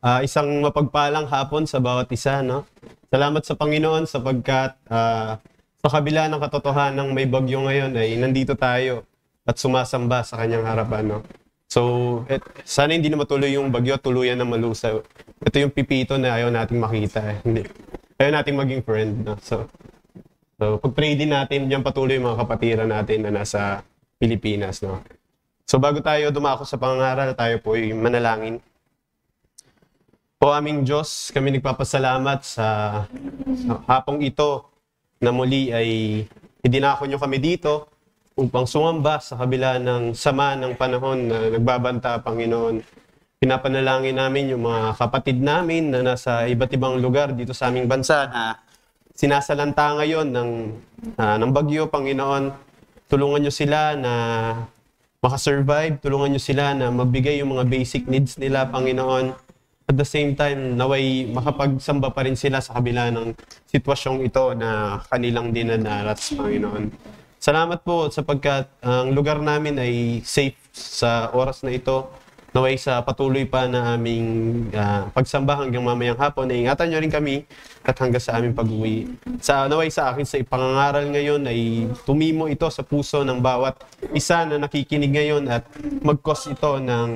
Isang mapagpalang hapon sa bawat isa, no? Salamat sa Panginoon sapagkat sa kabila ng katotohanan ng may bagyo ngayon ay nandito tayo at sumasamba sa kanyang harapan, no? So, sana hindi na matuloy yung bagyo, tuluyan na malusaw. Ito yung pipito na ayaw nating makita. Hindi. Ayaw nating maging friend, no? So pag-pray din natin, diyan patuloy yung mga kapatiran natin na nasa Pilipinas, no? So, bago tayo dumako sa pangangaral, tayo po ay manalangin. O aming Diyos, kami nagpapasalamat sa hapong ito na muli ay idinako nyo kami dito upang sumamba sa kabila ng sama ng panahon na nagbabanta, Panginoon. Pinapanalangin namin yung mga kapatid namin na nasa iba't ibang lugar dito sa aming bansa na sinasalanta ngayon ng bagyo, Panginoon. Tulungan nyo sila na makasurvive, tulungan nyo sila na magbigay yung mga basic needs nila, Panginoon. At the same time, naway makapagsamba pa rin sila sa kabila ng sitwasyong ito na kanilang dinadaras, Panginoon. Salamat po sapagkat ang lugar namin ay safe sa oras na ito. Naway sa patuloy pa na aming pagsamba hanggang mamayang hapon, na ingatan nyo rin kami at hanggang sa aming pag-uwi. Naway sa akin sa ipangangaral ngayon ay tumimo ito sa puso ng bawat isa na nakikinig ngayon at mag-cause ito ng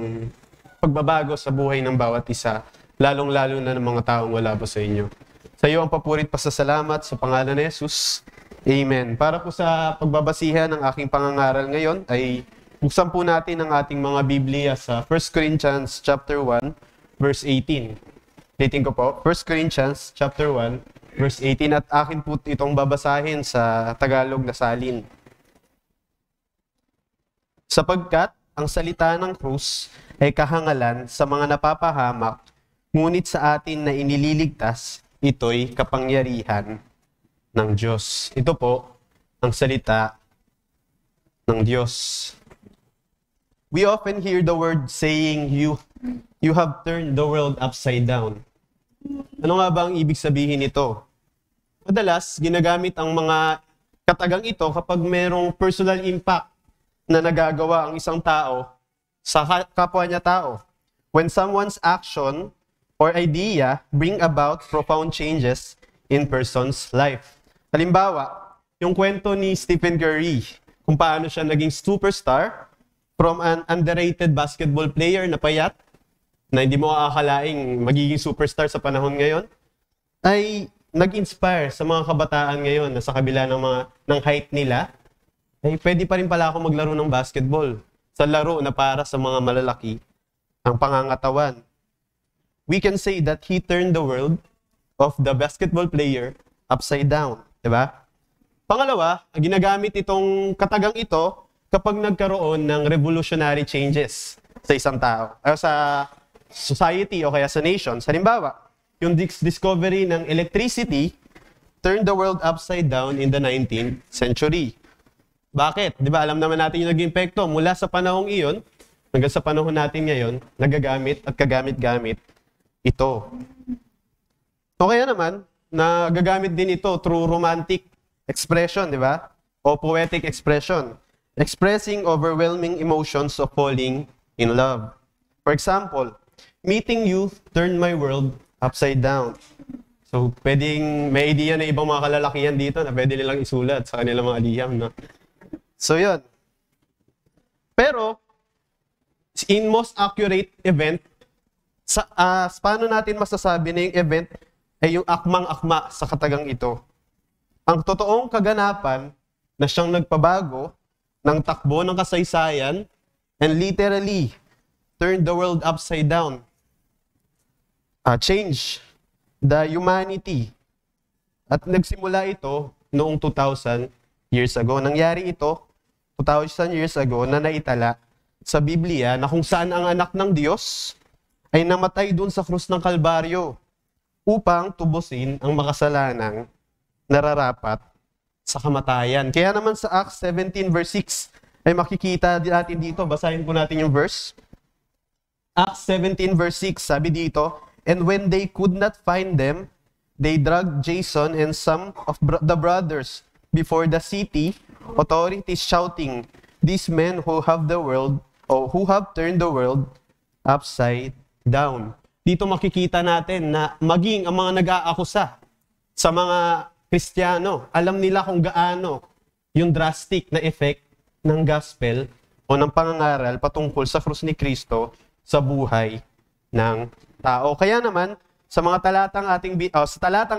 pagbabago sa buhay ng bawat isa, lalong-lalo na ng mga taong wala po sa inyo. Sa iyo ang papurit pasasalamat sa pangalan ni Jesus. Amen. Para po sa pagbabasihan ng aking pangangaral ngayon ay buksan po natin ang ating mga Biblia sa 1 Corinthians chapter 1, verse 18. Titin ko po, 1 Corinthians chapter 1, verse 18 at akin po itong babasahin sa Tagalog na salin. Sapagkat ang salita ng krus ay kahangalan sa mga napapahamak, ngunit sa atin na inililigtas, ito'y kapangyarihan ng Diyos. Ito po ang salita ng Diyos. We often hear the word saying, you have turned the world upside down. Ano nga ba ang ibig sabihin nito? Madalas, ginagamit ang mga katagang ito kapag merong personal impact na nagagawa ang isang tao sa kapwa niya tao. When someone's action or idea bring about profound changes in person's life. Halimbawa, yung kwento ni Stephen Curry, kung paano siya naging superstar from an underrated basketball player na payat, na hindi mo aakalaing magiging superstar sa panahon ngayon, ay nag-inspire sa mga kabataan ngayon na sa kabila ng height nila, ay pwede pa rin pala ako maglaro ng basketball sa laro na para sa mga malalaki ang pangangatawan. We can say that he turned the world of the basketball player upside down. Diba? Pangalawa, ginagamit itong katagang ito kapag nagkaroon ng revolutionary changes sa isang tao, o sa society o kaya sa nation. Halimbawa, yung discovery ng electricity turned the world upside down in the 19th century. Bakit? Di ba alam naman natin yung naging epekto mula sa panahong iyon hanggang sa panahon natin ngayon, nagagamit at kagamit-gamit ito. O kaya naman, nagagamit din ito through romantic expression, di ba? O poetic expression. Expressing overwhelming emotions of falling in love. For example, meeting you turned my world upside down. So, pwedeng may idea na ibang mga kalalakihan dito na pwede nilang isulat sa kanilang mga liham, no? So, yun. Pero, in most accurate event, paano natin masasabi na yung event ay yung akmang-akma sa katagang ito? Ang totoong kaganapan na siyang nagpabago ng takbo ng kasaysayan and literally turned the world upside down. Change the humanity. At nagsimula ito noong 2,000 years ago. Nangyari ito 2,000 years ago na naitala sa Biblia na kung saan ang anak ng Diyos ay namatay dun sa krus ng Kalbaryo upang tubusin ang makasalanang nararapat sa kamatayan. Kaya naman sa Acts 17 verse 6 ay makikita natin dito, basahin po natin yung verse. Acts 17 verse 6, sabi dito, and when they could not find them, they dragged Jason and some of the brothers before the city authorities, shouting, these men who have turned the world upside down. dito makikita natin na maging ang mga nag-aakusa sa mga Kristiyano, alam nila kung gaano yung drastic na effect ng gospel o ng pangangaral patungkol sa krus ni Kristo sa buhay ng tao. Kaya naman, sa talatang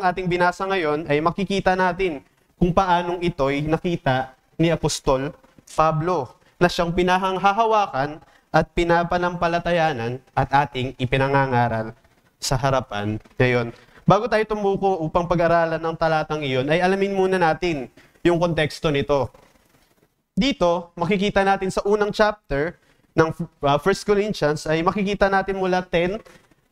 ating binasa ngayon ay makikita natin kung paanong ito'y nakita ni Apostol Pablo na siyang pinahanghahawakan at pinapanampalatayanan at ating ipinangangaral sa harapan ngayon. Bago tayo tumuko upang pag-aralan ng talatang iyon, ay alamin muna natin yung konteksto nito. Dito, makikita natin sa unang chapter ng 1 Corinthians ay makikita natin mula 10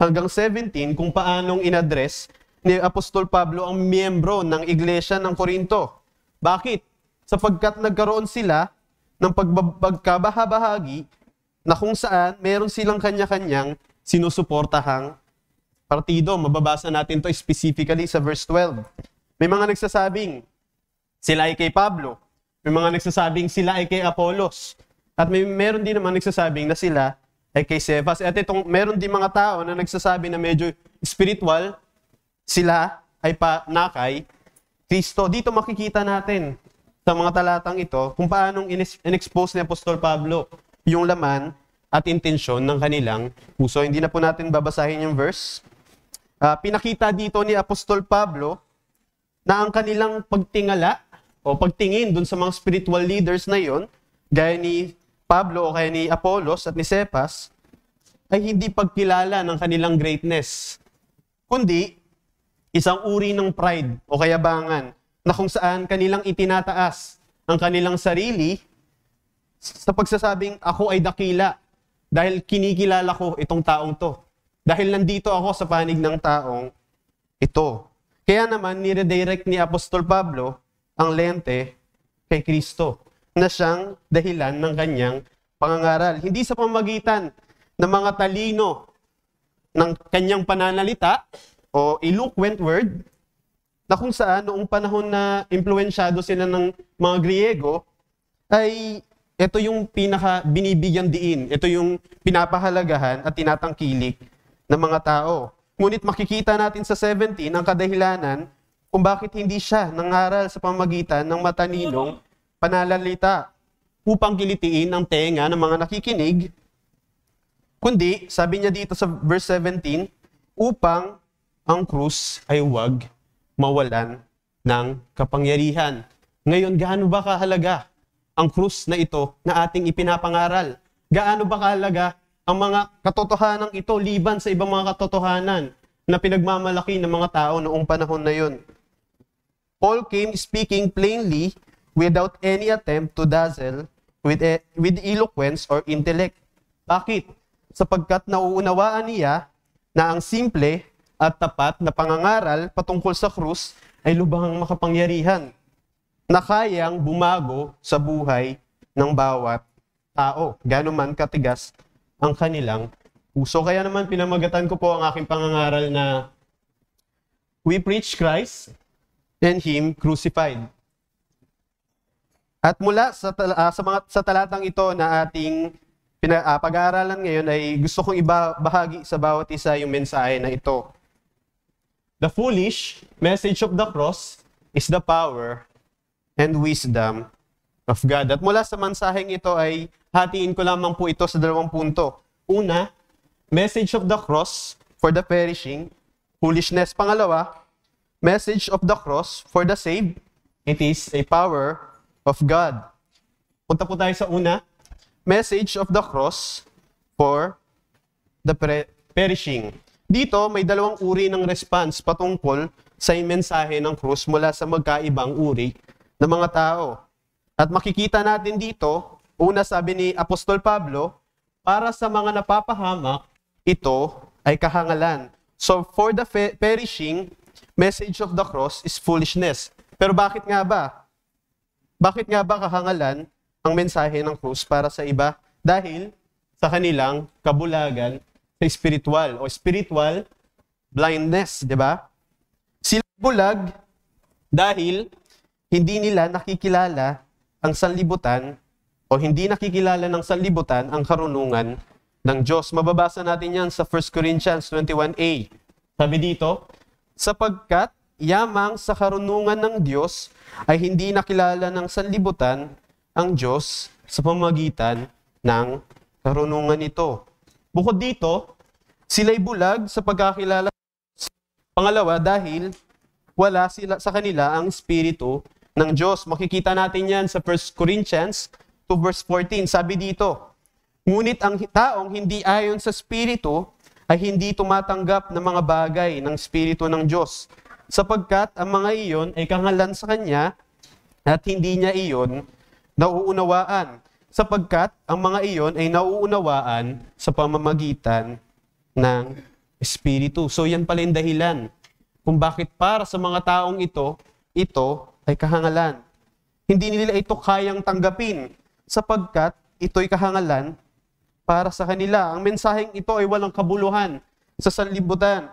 hanggang 17 kung paanong inaddress ni Apostol Pablo ang miyembro ng Iglesia ng Corinto. Bakit? Sapagkat nagkaroon sila ng pagkabahabahagi na kung saan meron silang kanya-kanyang sinusuportahang partido. Mababasa natin to specifically sa verse 12. May mga nagsasabing sila ay kay Pablo. May mga nagsasabing sila ay kay Apollos. At meron din naman nagsasabing na sila ay kay Cephas. At meron din mga tao na nagsasabi na medyo spiritual, sila ay nakay Kristo. Dito makikita natin sa mga talatang ito kung paanong in-expose ni Apostol Pablo yung laman at intensyon ng kanilang puso. Hindi na po natin babasahin yung verse. Pinakita dito ni Apostol Pablo na ang kanilang pagtingala o pagtingin dun sa mga spiritual leaders na yon, gaya ni Pablo o kaya ni Apollos at ni Cephas, ay hindi pagkilala ng kanilang greatness, kundi isang uri ng pride o kayabangan na kung saan kanilang itinataas ang kanilang sarili sa pagsasabing ako ay dakila dahil kinikilala ko itong taong to. Dahil nandito ako sa panig ng taong ito. Kaya naman niredirect ni Apostol Pablo ang lente kay Kristo na siyang dahilan ng kanyang pangangaral. Hindi sa pamamagitan ng mga talino ng kanyang pananalita o eloquent word na kung saan noong panahon na impluensyado sila ng mga Griego ay ito yung binibigyan diin. Ito yung pinapahalagahan at tinatangkilik ng mga tao. Ngunit makikita natin sa 17 ang kadahilanan kung bakit hindi siya nangaral sa pamamagitan ng mataninong pananalita upang kilitiin ang tenga ng mga nakikinig, kundi, sabi niya dito sa verse 17, upang ang krus ay huwag mawalan ng kapangyarihan. Ngayon, gaano ba kahalaga ang krus na ito na ating ipinapangaral? Gaano ba kahalaga ang mga katotohanan ito liban sa ibang mga katotohanan na pinagmamalaki ng mga tao noong panahon na yun? Paul came speaking plainly without any attempt to dazzle with eloquence or intellect. Bakit? Sapagkat nauunawaan niya na ang simple at tapat na pangangaral patungkol sa krus ay lubhang makapangyarihan na kayang bumago sa buhay ng bawat tao, gaano man katigas ang kanilang puso. Kaya naman pinamagatan ko po ang aking pangangaral na we preach Christ and Him crucified. At mula sa talatang ito na ating pag-aaralan ngayon ay gusto kong ibahagi sa bawat isa yung mensahe na ito. The foolish message of the cross is the power and wisdom of God. At mula sa mensaheng ito ay hatiin ko lamang po ito sa dalawang punto. Una, message of the cross for the perishing, foolishness. Pangalawa, message of the cross for the saved, it is a power of God. Punta po tayo sa una, message of the cross for the perishing. Dito, may dalawang uri ng response patungkol sa mensahe ng krus mula sa magkaibang uri ng mga tao. At makikita natin dito, una sabi ni Apostol Pablo, para sa mga napapahamak, ito ay kahangalan. So for the perishing, message of the cross is foolishness. Pero bakit nga ba? Bakit nga ba kahangalan ang mensahe ng krus para sa iba? Dahil sa kanilang kabulagan sa spiritual o spiritual blindness, di ba? Sila bulag dahil hindi nila nakikilala ang sanlibutan o hindi nakikilala ng sanlibutan ang karunungan ng Diyos. Mababasa natin yan sa 1 Corinthians 21a. Sabi dito, sapagkat yamang sa karunungan ng Diyos ay hindi nakilala ng sanlibutan ang Diyos sa pamamagitan ng karunungan nito. Bukod dito, sila'y bulag sa pagkakilala. Pangalawa, dahil wala sila sa kanila ang Espiritu ng Diyos. Makikita natin yan sa 1 Corinthians 2 verse 14. Sabi dito, ngunit ang taong hindi ayon sa Espiritu ay hindi tumatanggap ng mga bagay ng Espiritu ng Diyos, sapagkat ang mga iyon ay kahangalan sa Kanya at hindi niya iyon nauunawaan, sapagkat ang mga iyon ay nauunawaan sa pamamagitan ng Espiritu. So yan pala yung dahilan kung bakit para sa mga taong ito ay kahangalan. Hindi nila ito kayang tanggapin sapagkat ito'y kahangalan para sa kanila. Ang mensaheng ito ay walang kabuluhan sa sanlibutan.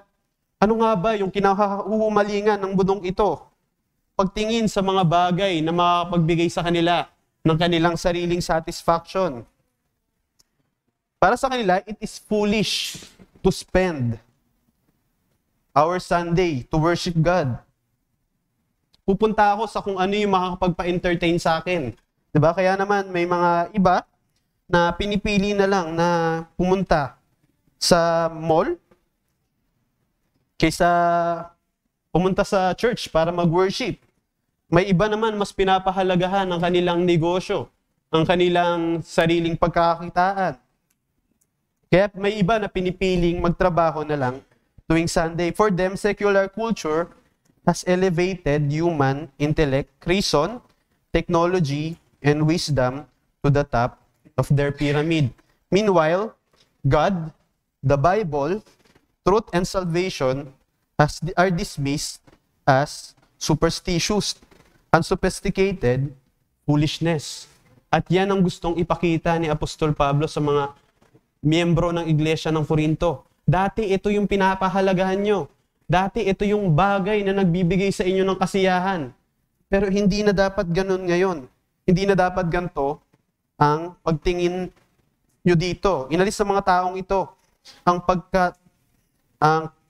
Ano nga ba yung kinahuhumalingan ng mundong ito? Pagtingin sa mga bagay na makapagbigay sa kanila ng kanilang sariling satisfaction. Para sa kanila, it is foolish to spend our Sunday to worship God. Pupunta ako sa kung ano yung makakapagpa-entertain sa akin. Diba? Kaya naman may mga iba na pinipili na lang na pumunta sa mall kaysa pumunta sa church para mag-worship. May iba naman mas pinapahalagahan ang kanilang negosyo, ang kanilang sariling pagkakakitaan. Kaya may iba na pinipiling magtrabaho na lang tuwing Sunday. For them, secular culture has elevated human intellect, reason, technology, and wisdom to the top of their pyramid. Meanwhile, God, the Bible, truth and salvation are dismissed as superstitious, unsophisticated foolishness. At yan ang gustong ipakita ni Apostol Pablo sa mga miyembro ng Iglesia ng Corinto. Dati ito yung pinapahalagahan nyo. Dati ito yung bagay na nagbibigay sa inyo ng kasiyahan. Pero hindi na dapat ganun ngayon. Hindi na dapat ganito ang pagtingin nyo dito. Inalis sa mga taong ito ang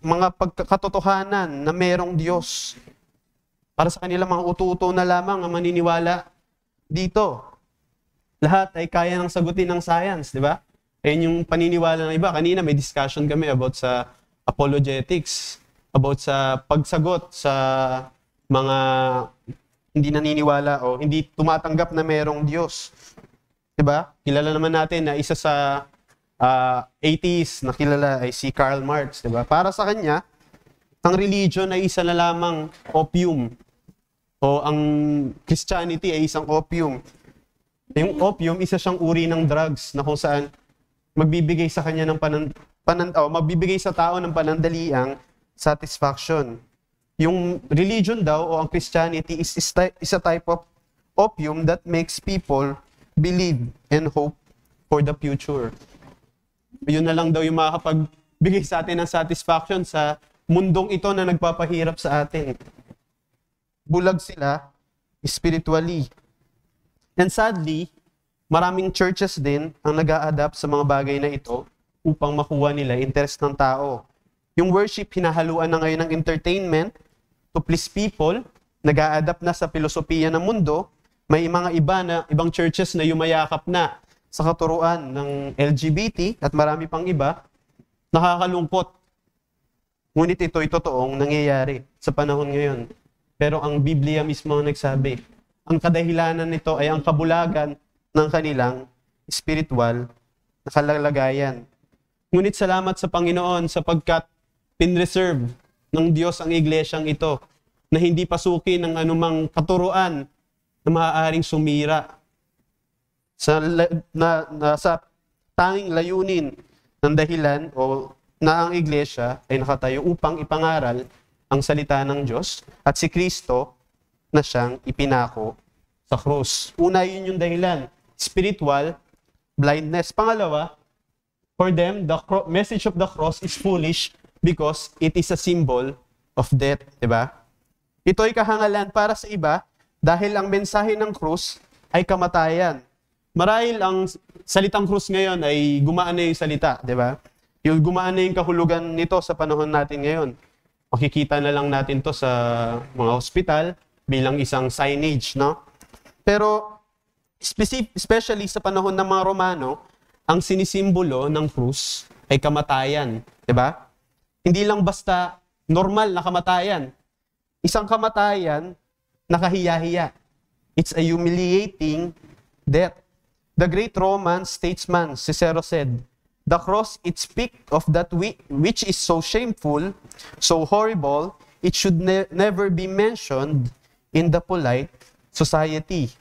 mga pagkakatotohanan na merong Diyos. Para sa kanila, mga utu-uto na lamang ang maniniwala dito. Lahat ay kaya ng sagutin ng science, di ba? Ayun yung paniniwala ng iba. Kanina may discussion kami about sa apologetics, about sa pagsagot sa mga hindi naniniwala o hindi tumatanggap na merong Diyos. Di ba? Kilala naman natin na isa sa atheist na kilala ay si Karl Marx. Di ba? Para sa kanya, ang religion ay isa na lamang opium. O ang Christianity ay isang opium. Yung opium, isa siyang uri ng drugs na kung saan magbibigay sa kanya ng magbibigay sa tao ng panandaliang satisfaction. Yung religion daw o ang Christianity is a type of opium that makes people believe and hope for the future. Yun na lang daw yung makakapagbigay sa atin ng satisfaction sa mundong ito na nagpapahirap sa atin. Bulag sila spiritually. And sadly, maraming churches din ang nag-a-adapt sa mga bagay na ito upang makuha nila interest ng tao. Yung worship, hinahaluan na ngayon ng entertainment to please people, nag-a-adapt na sa filosofiya ng mundo. May mga ibang churches na yumayakap na sa katuruan ng LGBT at marami pang iba. Nakakalungkot. Ngunit ito'y totoong nangyayari sa panahon ngayon. Pero ang Biblia mismo ang nagsabi, ang kadahilanan nito ay ang kabulagan ng kanilang spiritual na kalalagayan. Ngunit salamat sa Panginoon sapagkat pinreserve ng Diyos ang iglesyang ito na hindi pasukin ng anumang katuruan na maaaring sumira sa tanging layunin ng dahilan o na ang iglesia ay nakatayo upang ipangaral ang salita ng Diyos at si Kristo na siyang ipinako sa krus. Una, yun yung dahilan. Spiritual blindness. Pangalawa, for them, the message of the cross is foolish because it is a symbol of death. Diba? Ito ay kahangalan para sa iba dahil ang mensahe ng krus ay kamatayan. Marahil ang salitang krus ngayon ay gumaan na yung salita, di ba? Yung gumaan na yung kahulugan nito sa panahon natin ngayon. Makikita na lang natin to sa mga hospital bilang isang signage, no? Pero especially sa panahon ng mga Romano, ang sinisimbolo ng krus ay kamatayan, di ba? Hindi lang basta normal na kamatayan. Isang kamatayan na kahiya-hiya. It's a humiliating death. The great Roman statesman Cicero said, "The cross it speaks of that which is so shameful, so horrible, it should never be mentioned in the polite society."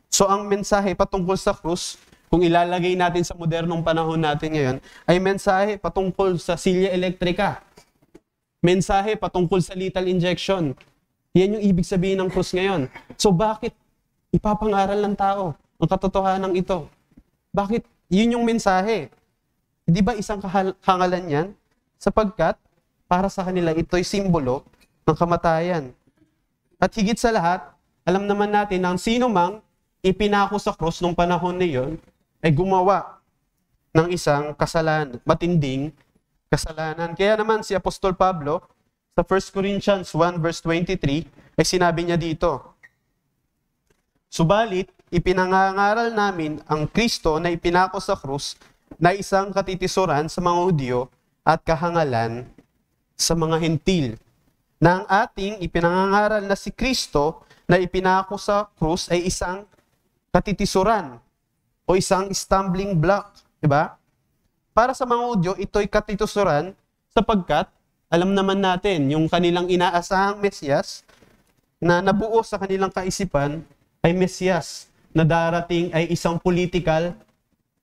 So ang mensahe patungkol sa krus, kung ilalagay natin sa modernong panahon natin ngayon, ay mensahe patungkol sa silya elektrika. Mensahe patungkol sa lethal injection. Yan yung ibig sabihin ng krus ngayon. So bakit ipapangaral ng tao ang katotohanan ito? Bakit? Yun yung mensahe. Di ba isang kahangalan yan? Sapagkat para sa kanila ito'y simbolo ng kamatayan. At higit sa lahat, alam naman natin na ang sino mang ipinako sa krus nung panahon na yun ay gumawa ng isang kasalanan, matinding kasalanan. Kaya naman si Apostol Pablo sa 1 Corinthians 1 verse 23 ay sinabi niya dito, "Subalit, ipinangangaral namin ang Kristo na ipinako sa krus na isang katitisuran sa mga Hudyo at kahangalan sa mga Hentil. Na ang ating ipinangangaral na si Kristo na ipinako sa krus ay isang katitisuran o isang stumbling block." Diba? Para sa mga Hudyo, ito'y katitisuran sapagkat alam naman natin yung kanilang inaasahang Mesiyas na nabuo sa kanilang kaisipan ay Mesiyas na darating ay isang political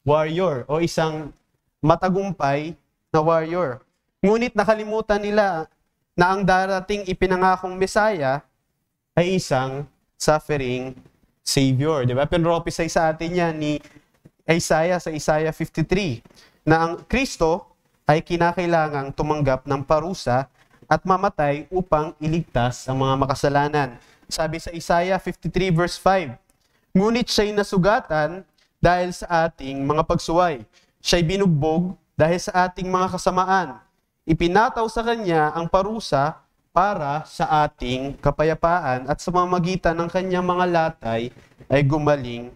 warrior o isang matagumpay na warrior. Ngunit nakalimutan nila na ang darating ipinangakong Mesaya ay isang suffering Savior. Diba? Pinrophesy sa atin yan ni Isaiah sa Isaiah 53 na ang Kristo ay kinakailangang tumanggap ng parusa at mamatay upang iligtas ang mga makasalanan. Sabi sa Isaiah 53 verse 5, "Ngunit siya'y nasugatan dahil sa ating mga pagsuway. Siya'y binugbog dahil sa ating mga kasamaan. Ipinataw sa kanya ang parusa para sa ating kapayapaan at sa pamamagitan ng kanyang mga latay ay gumaling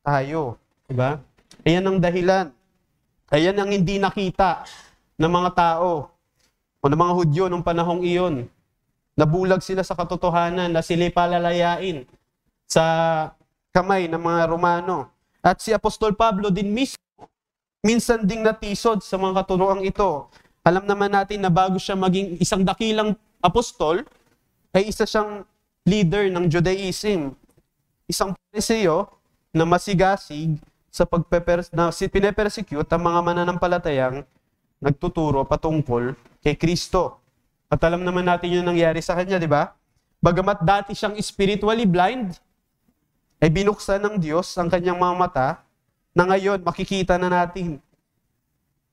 tayo." Diba? Ayan ang dahilan. Ayan ang hindi nakita ng mga tao o ng mga Hudyo nung panahong iyon. Nabulag sila sa katotohanan na sila'y palalayain sa kamay ng mga Romano. At si Apostol Pablo din mismo, minsan ding natisod sa mga katuroang ito. Alam naman natin na bago siya maging isang dakilang apostol, ay isa siyang leader ng Judaism. Isang Pariseo na masigasig sa pinepersecute ang mga mananampalatayang nagtuturo patungkol kay Kristo. At alam naman natin yung nangyari sa kanya, di ba? Bagamat dati siyang spiritually blind, ay binuksan ng Diyos ang kanyang mga mata na ngayon makikita na natin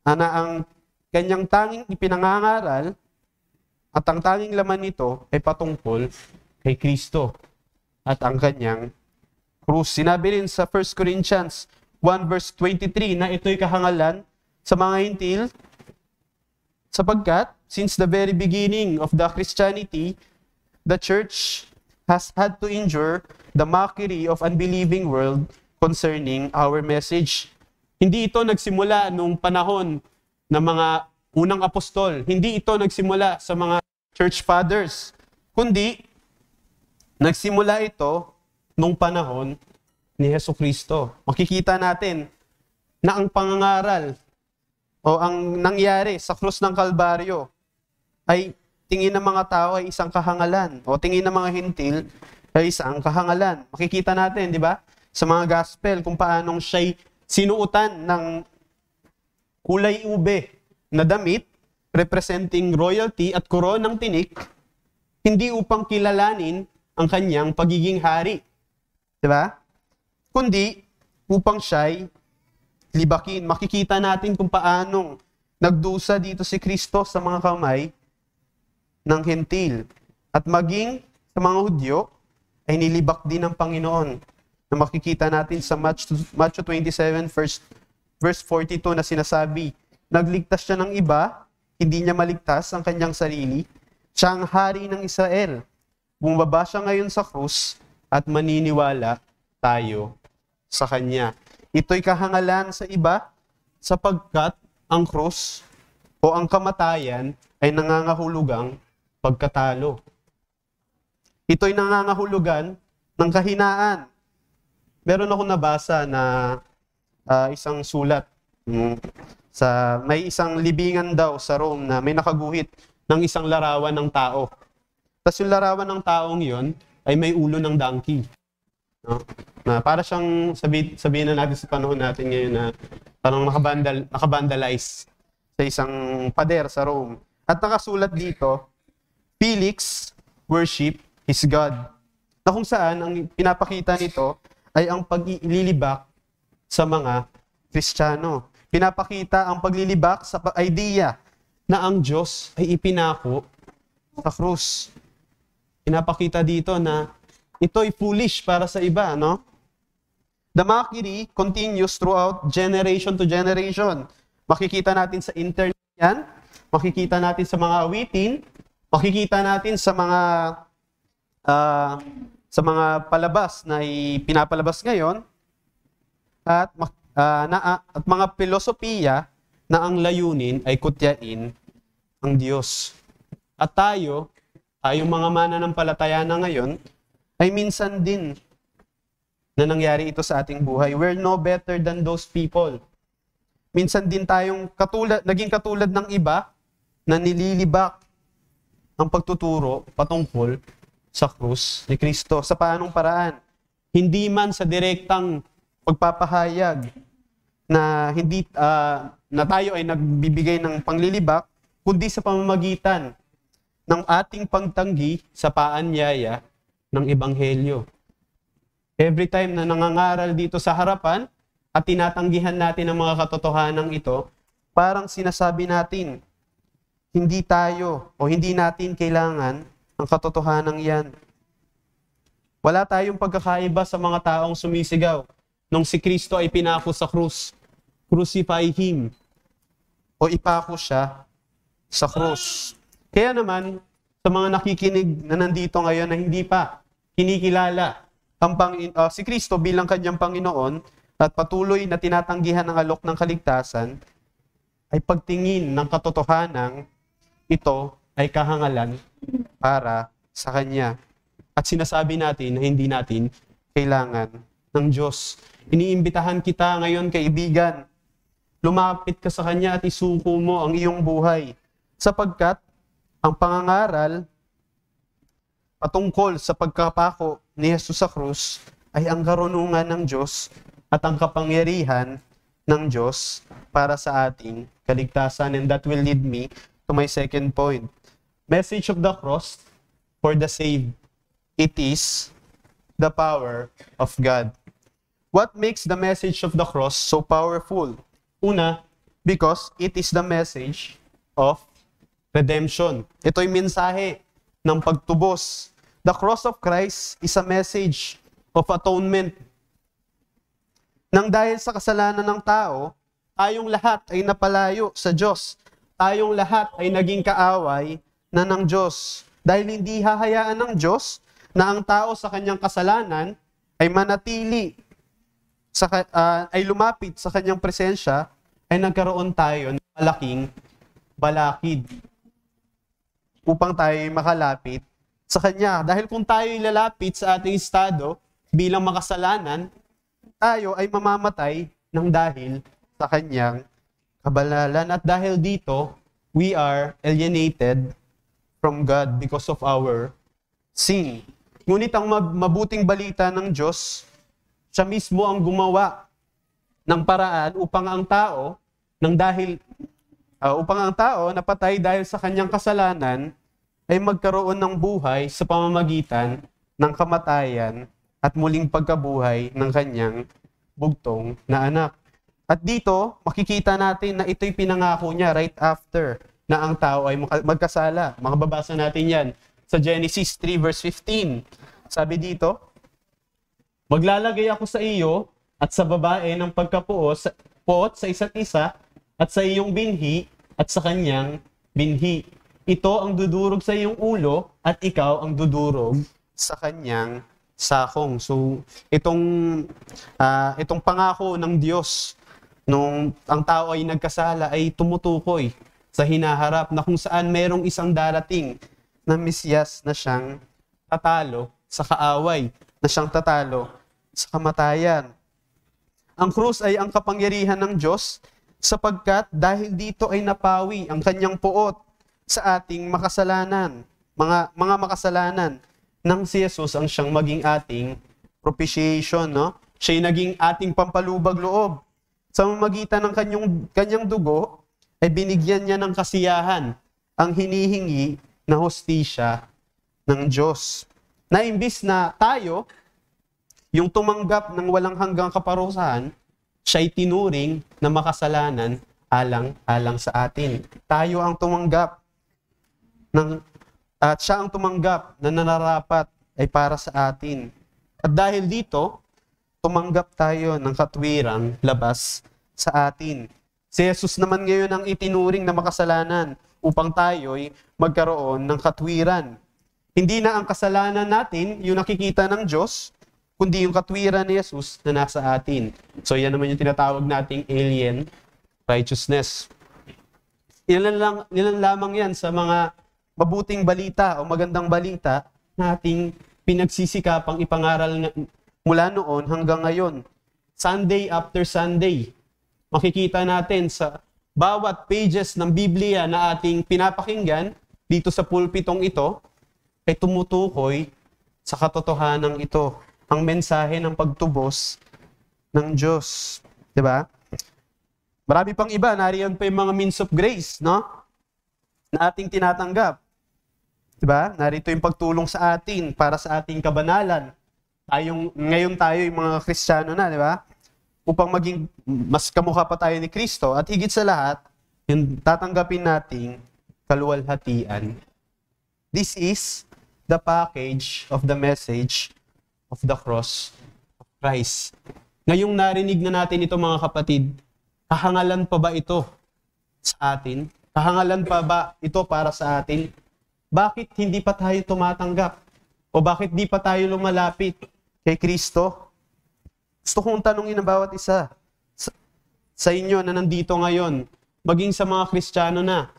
na ang kanyang tanging ipinangangaral at ang tanging laman nito ay patungkol kay Kristo at ang kanyang krus. Sinabi rin sa 1 Corinthians 1 verse 23 na ito'y kahangalan sa mga Hintil sapagkat since the very beginning of the Christianity, the church has had to endure the mockery of unbelieving world concerning our message. Hindi ito nagsimula nung panahon ng mga unang apostol. Hindi ito nagsimula sa mga church fathers. Kundi, nagsimula ito nung panahon ni Jesucristo. Makikita natin na ang pangangaral o ang nangyari sa krus ng Kalbaryo ay tingin ng mga tao ay isang kahangalan o tingin ng mga Hintil ay isang kahangalan. Makikita natin, di ba? Sa mga gospel kung paanong siya'y sinuutan ng kulay ube na damit representing royalty at koronang tinik, hindi upang kilalanin ang kanyang pagiging hari. Di ba? Kundi upang siya'y libakin. Makikita natin kung paanong nagdusa dito si Kristo sa mga kamay ng Hentil. At maging sa mga Hudyo, ay nilibak din ng Panginoon. na makikita natin sa Matthew 27, verse 42 na sinasabi, nagligtas siya ng iba, hindi niya maligtas ang kanyang sarili. Siya ang hari ng Israel. Bumaba siya ngayon sa krus at maniniwala tayo sa kanya. Ito'y kahangalan sa iba sapagkat ang krus o ang kamatayan ay nangangahulugang pagkatalo. Ito'y nangangahulugan ng kahinaan. Meron ako nabasa na isang sulat. May isang libingan daw sa Rome na may nakaguhit ng isang larawan ng tao. Tapos yung larawan ng taong yon ay may ulo ng donkey. No? Na para siyang sabihin na natin sa panahon natin ngayon na parang nakabandalize sa isang pader sa Rome. At nakasulat dito, Felix worship his God. Na kung saan ang pinapakita nito ay ang paglilibak sa mga Kristiyano. Pinapakita ang paglilibak sa idea na ang Diyos ay ipinako sa krus. Pinapakita dito na ito'y foolish para sa iba, no? The mockery continues throughout generation to generation. Makikita natin sa internet yan, makikita natin sa mga awitin, makikita natin sa mga palabas na pinapalabas ngayon, at mga filosofiya na ang layunin ay kutyain ang Diyos. At tayo, tayong mga mananampalataya na ngayon, ay minsan din na nangyari ito sa ating buhay. We're no better than those people. Minsan din tayong naging katulad ng iba na nililibak ang pagtuturo patungkol sa krus ni Kristo. Sa paanong paraan? Hindi man sa direktang pagpapahayag na na tayo ay nagbibigay ng panglilibak, kundi sa pamamagitan ng ating pagtanggi sa paanyaya ng Ebanghelyo. Every time na nangangaral dito sa harapan at tinatanggihan natin ang mga katotohanan ito, parang sinasabi natin, hindi tayo o hindi natin kailangan ang katotohanan yan. Wala tayong pagkakaiba sa mga taong sumisigaw nung si Kristo ay pinako sa krus. Crucify Him. O ipako siya sa krus. Kaya naman, sa mga nakikinig na nandito ngayon na hindi pa kinikilala si Kristo bilang kanyang Panginoon at patuloy na tinatanggihan ng alok ng kaligtasan, ay pagtingin ng katotohanan, ito ay kahangalan para sa Kanya. At sinasabi natin na hindi natin kailangan ng Diyos. Iniimbitahan kita ngayon, kaibigan, lumapit ka sa Kanya at isuko mo ang iyong buhay. Sapagkat ang pangangaral patungkol sa pagkapako ni Jesus sa krus ay ang karunungan ng Diyos at ang kapangyarihan ng Diyos para sa ating kaligtasan. And that will lead me to my second point. Message of the cross for the saved. It is the power of God. What makes the message of the cross so powerful? Una, because it is the message of redemption. Ito'y mensahe ng pagtubos. The cross of Christ is a message of atonement. Nang dahil sa kasalanan ng tao, tayong lahat ay napalayo sa Diyos. Tayong lahat ay naging kaaway na ng Diyos. Dahil hindi hahayaan ng Diyos na ang tao sa kanyang kasalanan ay manatili, ay lumapit sa kanyang presensya, ay nagkaroon tayo ng malaking balakid upang tayo makalapit sa Kanya. Dahil kung tayo lalapit sa ating estado bilang makasalanan, tayo ay mamamatay ng dahil sa Kanyang kabalalan. At dahil dito, we are alienated from God because of our sin. Ngunit ang mabuting balita ng Diyos, siya mismo ang gumawa ng paraan upang ang tao, napatay dahil sa kanyang kasalanan, ay magkaroon ng buhay sa pamamagitan ng kamatayan at muling pagkabuhay ng kanyang bugtong na anak. At dito, makikita natin na ito'y pinangako niya right after na ang tao ay magkasala. Makababasa natin yan sa Genesis 3 verse 15. Sabi dito, Maglalagay ako sa iyo at sa babae ng pagkapuot sa isa't isa at sa iyong binhi at sa kanyang binhi. Ito ang dudurog sa iyong ulo at ikaw ang dudurog sa kanyang sakong. So, itong pangako ng Diyos nung ang tao ay nagkasala ay tumutukoy sa hinaharap na kung saan merong isang darating na Mesiyas na siyang tatalo sa kaaway, na siyang tatalo sa kamatayan. Ang krus ay ang kapangyarihan ng Diyos sapagkat dahil dito ay napawi ang kanyang puot sa ating makasalanan, mga makasalanan, nang si Jesus ang siyang maging ating propitiation, no? Siya'y naging ating pampalubag loob. Sa mamagitan ng kanyang dugo, ay binigyan niya ng kasiyahan ang hinihingi na hostisya ng Diyos. Na imbis na tayo, yung tumanggap ng walang hanggang kaparusahan, siya'y tinuring na makasalanan alang sa atin. Tayo ang tumanggap at siya ang tumanggap na nararapat ay para sa atin. At dahil dito, tumanggap tayo ng katwirang labas sa atin. Si Jesus naman ngayon ang itinuring na makasalanan upang tayo'y magkaroon ng katwiran. Hindi na ang kasalanan natin yung nakikita ng Diyos, kundi yung katwiran ni Jesus na nasa atin. So yan naman yung tinatawag nating alien righteousness. Ilan lamang yan sa mga mabuting balita o magandang balita na ating pinagsisikapang ipangaral mula noon hanggang ngayon. Sunday after Sunday, makikita natin sa bawat pages ng Biblia na ating pinapakinggan dito sa pulpitong ito, ay tumutukoy sa katotohanan ito, ang mensahe ng pagtubos ng Diyos. Diba? Marami pang iba, nariyan pa yung mga means of grace, no? Na ating tinatanggap. Diba? Narito yung pagtulong sa atin para sa ating kabanalan. Ngayon tayo yung mga Kristiyano na, di ba? Upang maging mas kamukha pa tayo ni Kristo at higit sa lahat, yung tatanggapin nating kaluwalhatian. This is the package of the message of the cross of Christ. Ngayong narinig na natin ito mga kapatid, kahangalan pa ba ito sa atin? Kahangalan pa ba ito para sa atin? Bakit hindi pa tayo tumatanggap? O bakit di pa tayo lumalapit kay Kristo? Gusto kong tanungin ang bawat isa sa inyo na nandito ngayon, maging sa mga Kristiyano na,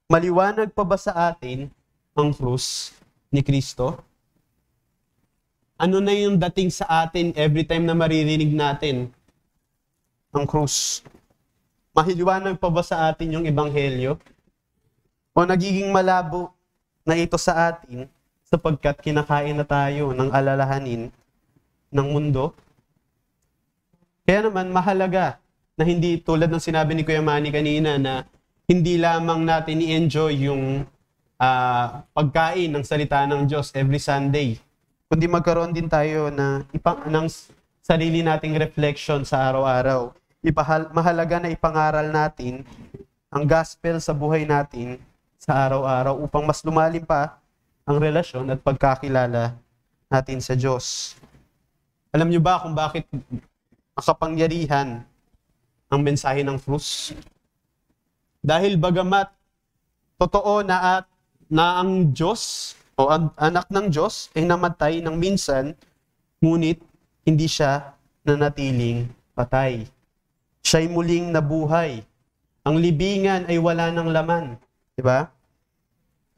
maliwanag pa ba sa atin ang krus ni Kristo? Ano na yung dating sa atin every time na maririnig natin ang krus? Mahiliwanag pa ba sa atin yung ebanghelyo? O nagiging malabo na ito sa atin sapagkat kinakain na tayo ng alalahanin ng mundo? Kaya naman mahalaga na hindi tulad ng sinabi ni Kuya Manny kanina na hindi lamang natin i-enjoy yung pagkain ng salita ng Diyos every Sunday, kundi magkaroon din tayo ng sarili nating reflection sa araw-araw. Mahalaga na ipangaral natin ang gospel sa buhay natin sa araw-araw upang mas lumalim pa ang relasyon at pagkakilala natin sa Diyos. Alam niyo ba kung bakit makapangyarihan ang mensahe ng krus? Dahil bagamat totoo na ang Diyos o ang anak ng Diyos ay namatay ng minsan, ngunit hindi siya nanatiling patay. Siya'y muling nabuhay. Ang libingan ay wala ng laman. Diba?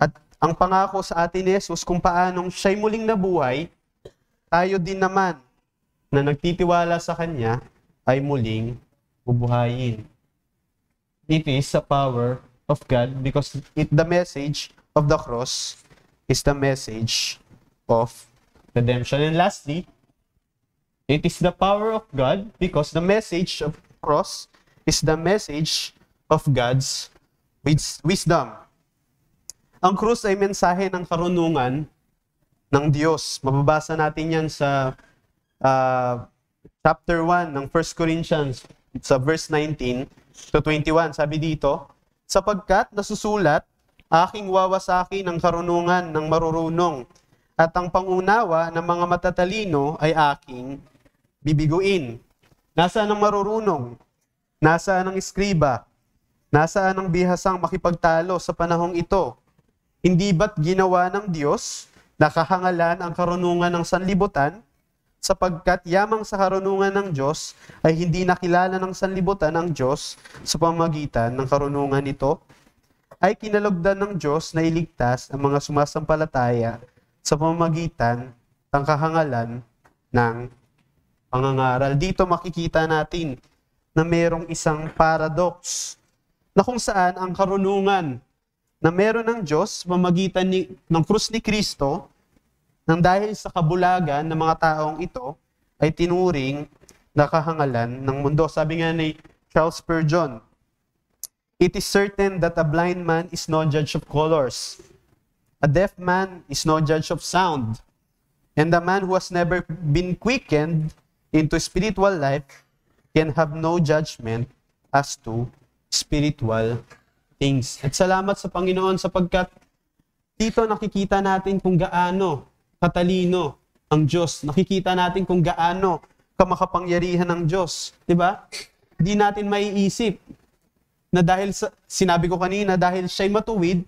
At ang pangako sa atin ni Jesus kung paanong siya'y muling nabuhay, tayo din naman na nagtitiwala sa Kanya ay muling bubuhayin. It is the power of God because the message of the cross is the message of redemption. And lastly, it is the power of God because the message of the cross is the message of God's wisdom. Ang krus ay mensahe ng karunungan ng Diyos. Mababasa natin yan sa chapter 1 ng 1 Corinthians sa verse 19 to 21. Sabi dito, sapagkat nasusulat, aking wawasakin ang karunungan ng marurunong at ang pangunawa ng mga matatalino ay aking bibiguin. Nasaan ang marurunong? Nasaan ang eskriba? Nasaan ang bihasang makipagtalo sa panahong ito? Hindi ba't ginawa ng Diyos na kahangalan ang karunungan ng sanlibutan? Sapagkat yamang sa karunungan ng Diyos ay hindi nakilala ng sanlibutan ang Diyos sa pamamagitan ng karunungan nito, ay kinalugdan ng Diyos na iligtas ang mga sumasampalataya sa pamamagitan ng kahangalan ng pangangaral. Dito makikita natin na mayroong isang paradox na kung saan ang karunungan na meron ng Diyos sa pamamagitan ng krus ni Kristo, nang dahil sa kabulagan ng mga taong ito, ay tinuring na kahangalan ng mundo. Sabi nga ni Charles Spurgeon, "It is certain that a blind man is no judge of colors. A deaf man is no judge of sound. And a man who has never been quickened into spiritual life can have no judgment as to spiritual things." At salamat sa Panginoon sapagkat dito nakikita natin kung gaano katalino ang Diyos. Nakikita natin kung gaano kamakapangyarihan ng Diyos. Diba? Di natin maiisip na dahil sinabi ko kanina, dahil siya'y matuwid,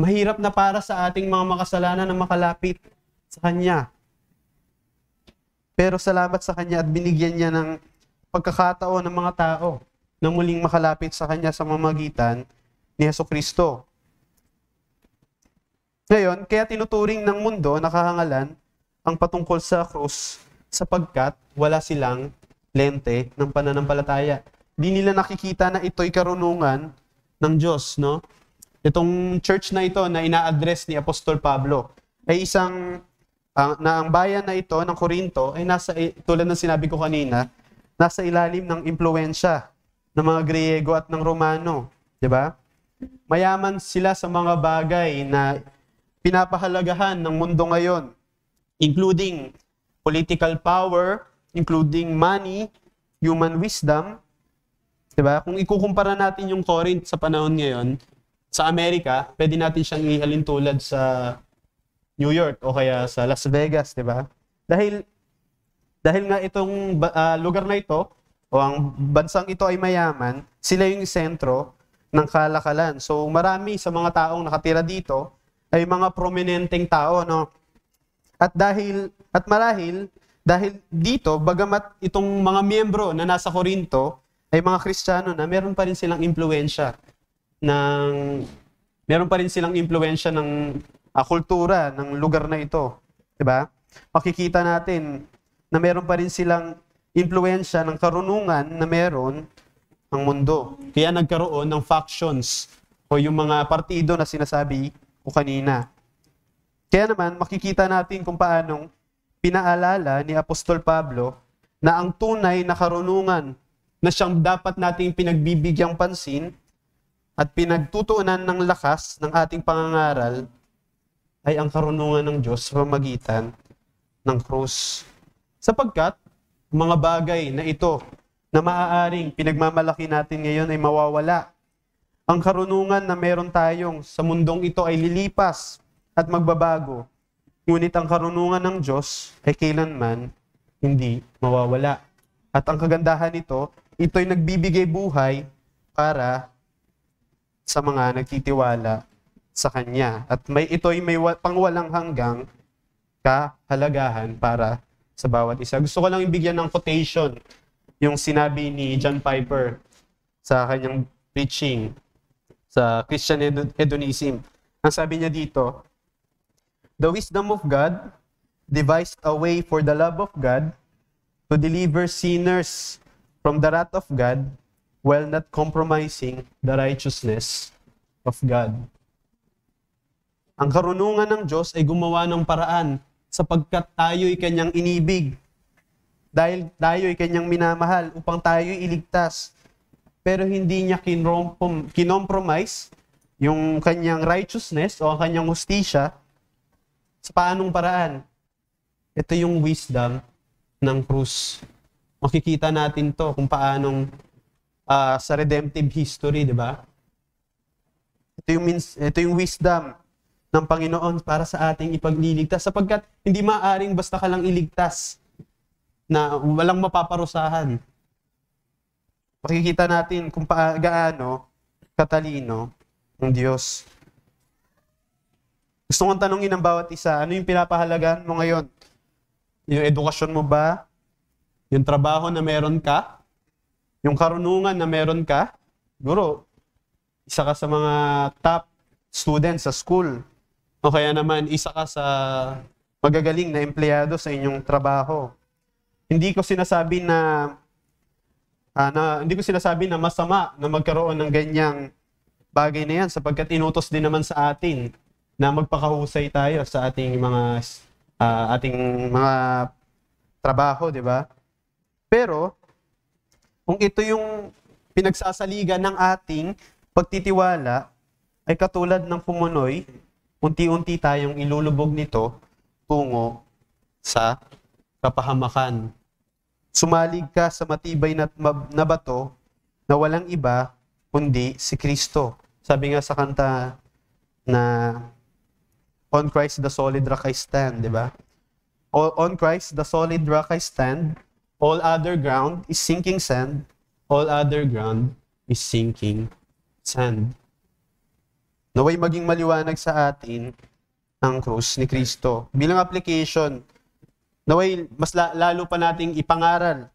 mahirap na para sa ating mga makasalanan na makalapit sa Kanya. Pero salamat sa Kanya at binigyan niya ng pagkakataon ng mga tao na muling makalapit sa Kanya sa mamagitan ni Jesucristo. Ngayon, kaya tinuturing ng mundo na kahangalan ang patungkol sa krus sapagkat wala silang lente ng pananampalataya. Di nila nakikita na ito'y karunungan ng Diyos, no? Itong church na ito na ina-address ni Apostol Pablo ay isang, na ang bayan na ito ng Corinto ay nasa, tulad ng sinabi ko kanina, nasa ilalim ng impluensya ng mga Griego at ng Romano. Diba? Mayaman sila sa mga bagay na pinapahalagahan ng mundo ngayon, including political power, including money, human wisdom. Diba? Kung ikukumpara natin yung Corinth sa panahon ngayon, sa Amerika, pwede natin siyang ihalin tulad sa New York o kaya sa Las Vegas, diba? Dahil nga itong lugar na ito, o ang bansang ito ay mayaman, sila yung sentro ng kalakalan. So marami sa mga taong nakatira dito ay mga prominenteng tao, no? At marahil dahil dito, bagamat itong mga miyembro na nasa Corinto ay mga Kristiyano na, meron pa rin silang impluwensya ng kultura ng lugar na ito, 'di ba? Makikita natin na meron pa rin silang impluwensya ng karunungan na meron ang mundo. Kaya nagkaroon ng factions o yung mga partido na sinasabi ko kanina. Kaya naman makikita natin kung paanong pinaalala ni Apostol Pablo na ang tunay na karunungan na siyang dapat nating pinagbibigyang pansin at pinagtutuunan ng lakas ng ating pangangaral ay ang karunungan ng Diyos sa pamamagitan ng krus. Sapagkat mga bagay na ito na maaaring pinagmamalaki natin ngayon ay mawawala. Ang karunungan na meron tayong sa mundong ito ay lilipas at magbabago. Ngunit ang karunungan ng Diyos ay kailanman hindi mawawala. At ang kagandahan nito, ito'y nagbibigay buhay para sa mga nagtitiwala sa Kanya. At ito'y may pangwalang hanggang kahalagahan para sa bawat isa. Gusto ko lang ibigyan ng quotation yung sinabi ni John Piper sa kanyang preaching sa Christian Hedonism. Ang sabi niya dito, "The wisdom of God devised a way for the love of God to deliver sinners from the wrath of God while not compromising the righteousness of God." Ang karunungan ng Diyos ay gumawa ng paraan sapagkat tayo'y Kanyang inibig. Dahil tayo'y Kanyang minamahal upang tayo'y iligtas. Pero hindi niya kinompromise yung Kanyang righteousness o ang Kanyang hustisya sa paanong paraan. Ito yung wisdom ng krus. Makikita natin to kung paanong sa redemptive history, di ba? Ito yung wisdom ng Panginoon para sa ating ipagliligtas, sapagkat hindi maaaring basta ka lang iligtas na walang mapaparusahan. Makikita natin kung gaano katalino ang Diyos. Gusto kong tanungin ng bawat isa, ano yung pinapahalagan mo ngayon? Yung edukasyon mo ba? Yung trabaho na meron ka? Yung karunungan na meron ka? Siguro, isa ka sa mga top students sa school. O kaya naman, isa ka sa magagaling na empleyado sa inyong trabaho. Hindi ko sinasabi na masama na magkaroon ng ganyang bagay na yan, sapagkat inutos din naman sa atin na magpakahusay tayo sa ating mga trabaho, di ba? Pero kung ito yung pinagsasaligan ng ating pagtitiwala, ay katulad ng pumunoy, unti-unti tayong ilulubog nito tungo sa kapahamakan. Sumalig ka sa matibay na bato na walang iba kundi si Kristo. Sabi nga sa kanta na On Christ the solid rock I stand, di ba? On Christ the solid rock I stand, all other ground is sinking sand, all other ground is sinking sand. Naway maging maliwanag sa atin ang krus ni Kristo. Bilang application, naway mas lalo pa nating ipangaral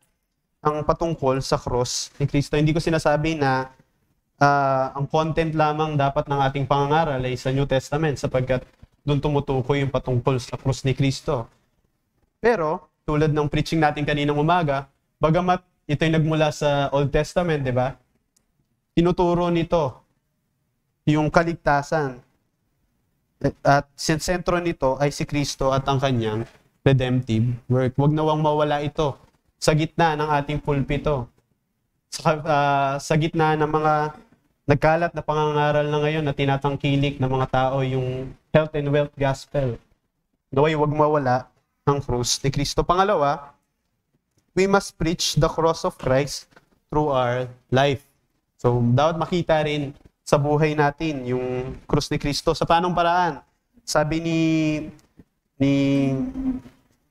ang patungkol sa krus ni Kristo. Hindi ko sinasabi na ang content lamang dapat ng ating pangangaral ay sa New Testament, sapagkat doon tumutukoy yung patungkol sa krus ni Kristo. Pero, tulad ng preaching natin kaninang umaga, bagamat ito'y nagmula sa Old Testament, di ba? Tinuturo nito yung kaligtasan. At sentro nito ay si Kristo at ang kanyang redemptive work. Huwag nawang mawala ito sa gitna ng ating pulpito. Sa gitna ng mga nagkalat na pangangaral na ngayon na tinatangkilik ng mga tao yung health and wealth gospel. Naway huwag mawala ang krus ni Kristo. Pangalawa, we must preach the cross of Christ through our life. So, dapat makita rin sa buhay natin yung krus ni Kristo. Sa paanong paraan? Sabi ni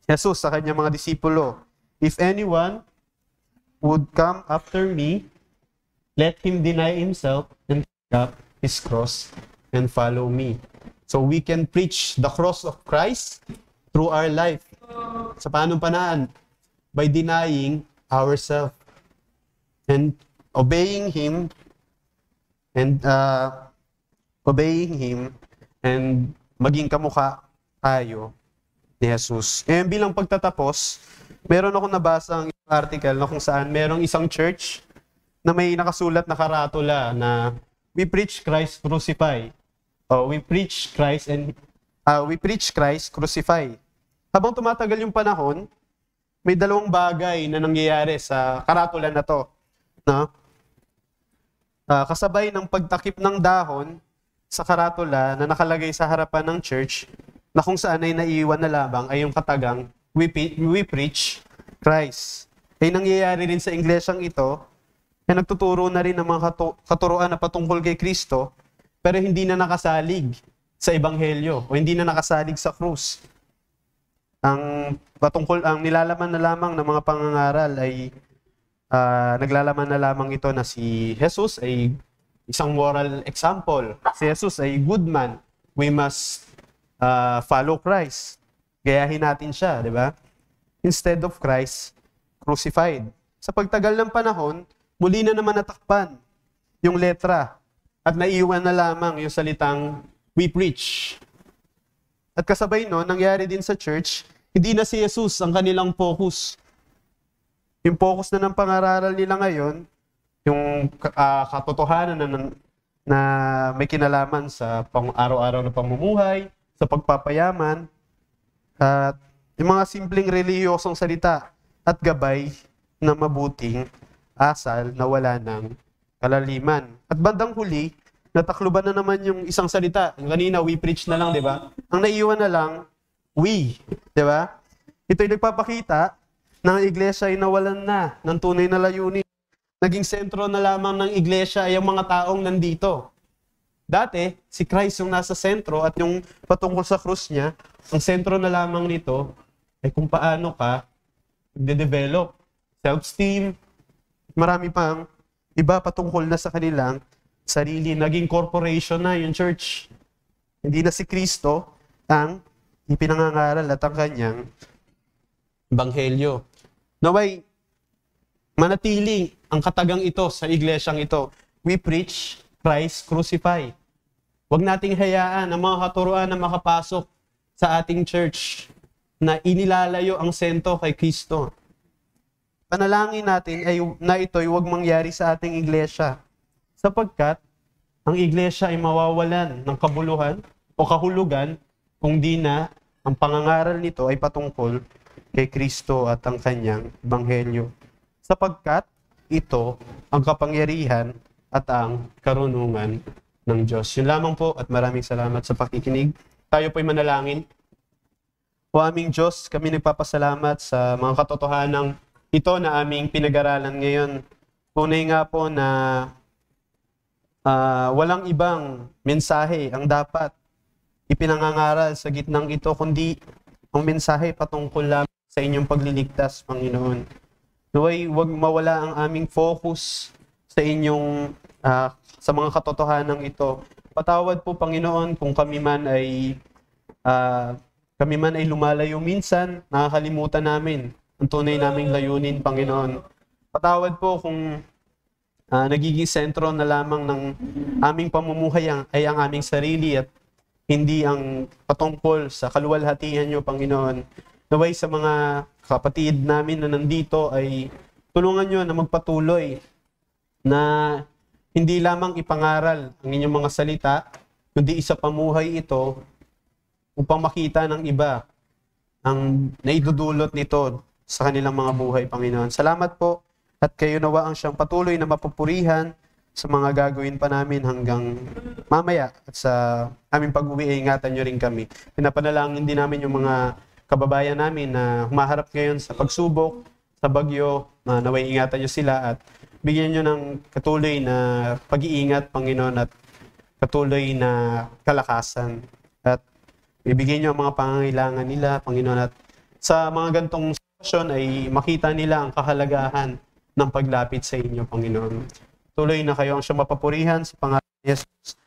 Jesus sa kanyang mga disipulo, if anyone would come after me, let him deny himself and take up his cross and follow me. So we can preach the cross of Christ through our life. Sa paanong paraan? By denying ourselves and obeying Him and maging kamukha tayo ni Jesus. And bilang pagtatapos, meron akong nabasang article na kung saan merong isang church na may nakasulat na karatula na we preach Christ crucified. We preach Christ crucified. Habang tumatagal yung panahon, may dalawang bagay na nangyayari sa karatula na to. No? Kasabay ng pagtakip ng dahon sa karatula na nakalagay sa harapan ng church, na kung saan ay naiiwan na lamang ay yung katagang we preach Christ. Ay nangyayari rin sa iglesyang ito, ay nagtuturo na rin ng mga katuruan na patungkol kay Kristo, pero hindi na nakasalig sa ebanghelyo o hindi na nakasalig sa krus. Ang nilalaman na lamang ng mga pangangaral ay naglalaman na lamang ito na si Jesus ay isang moral example. Si Jesus ay good man. We must follow Christ. Gayahin natin siya, di ba? Instead of Christ crucified. Sa pagtagal ng panahon, muli na naman natakpan yung letra at naiwan na lamang yung salitang we preach. At kasabay no, nangyari din sa church, hindi na si Jesus ang kanilang focus. Yung focus na ng pangararal nila ngayon, yung katotohanan na may kinalaman sa araw-araw na pamumuhay, sa pagpapayaman, at yung mga simpleng relihiyosong salita at gabay na mabuting asal na wala ng kalaliman. At bandang huli, natakluban na naman yung isang salita. Yung kanina, we preach na lang, di ba? Ang naiwan na lang, we. Di ba? Ito'y nagpapakita na ang iglesia ay nawalan na ng tunay na layunin. Naging sentro na lamang ng iglesia ay ang mga taong nandito. Dati, si Christ yung nasa sentro at yung patungkol sa krus niya, ang sentro na lamang nito ay kung paano ka de-develop self-esteem, marami pang iba patungkol na sa kanilang sarili. Naging corporation na yung church. Hindi na si Kristo ang ipinangangaral at ang kanyang ebanghelyo. Naway, manatili ang katagang ito sa iglesyang ito. We preach Christ crucified. Huwag nating hayaan ang mga katuruan na makapasok sa ating church na inilalayo ang sento kay Kristo. Panalangin natin ay na ito'y huwag mangyari sa ating iglesia, sapagkat ang iglesia ay mawawalan ng kabuluhan o kahulugan kung di na ang pangangaral nito ay patungkol kay Kristo at ang kanyang ebanghelyo. Sapagkat ito ang kapangyarihan at ang karunungan ng Diyos. Yun lamang po at maraming salamat sa pakikinig. Tayo po'y manalangin. O aming Diyos, kami nagpapasalamat sa mga katotohanang ito na aming pinag-aralan ngayon. Tunay nga po na walang ibang mensahe ang dapat ipinangangaral sa gitnang ito, kundi ang mensahe patungkol lang sa inyong pagliligtas, Panginoon. Naway, huwag mawala ang aming focus sa inyong sa mga katotohanan ito. Patawad po, Panginoon, kung kami man ay lumalayo minsan, nakakalimutan namin ang tunay naming layunin, Panginoon. Patawad po kung nagiging sentro na lamang ng aming pamumuhay ay ang aming sarili at hindi ang patungkol sa kaluwalhatian niyo, Panginoon. Naway sa mga kapatid namin na nandito ay tulungan niyo na magpatuloy na hindi lamang ipangaral ang inyong mga salita, kundi isa pamuhay ito upang makita ng iba ang naidudulot nito sa kanilang mga buhay, Panginoon. Salamat po at kayo nawa ang siyang patuloy na mapupurihan sa mga gagawin pa namin hanggang mamaya at sa aming pag-uwi, ingatan nyo rin kami. Pinapanalangin din namin yung mga kababayan namin na humaharap ngayon sa pagsubok, sa bagyo, na naway ingatan nyo sila at bigyan nyo ng katuloy na pag-iingat, Panginoon, at katuloy na kalakasan. At ibigay nyo ang mga pangangailangan nila, Panginoon, at sa mga gantong sitwasyon ay makita nila ang kahalagahan ng paglapit sa inyo, Panginoon. Tuloy na kayo ang siyang mapapurihan sa pangalan ni Jesus.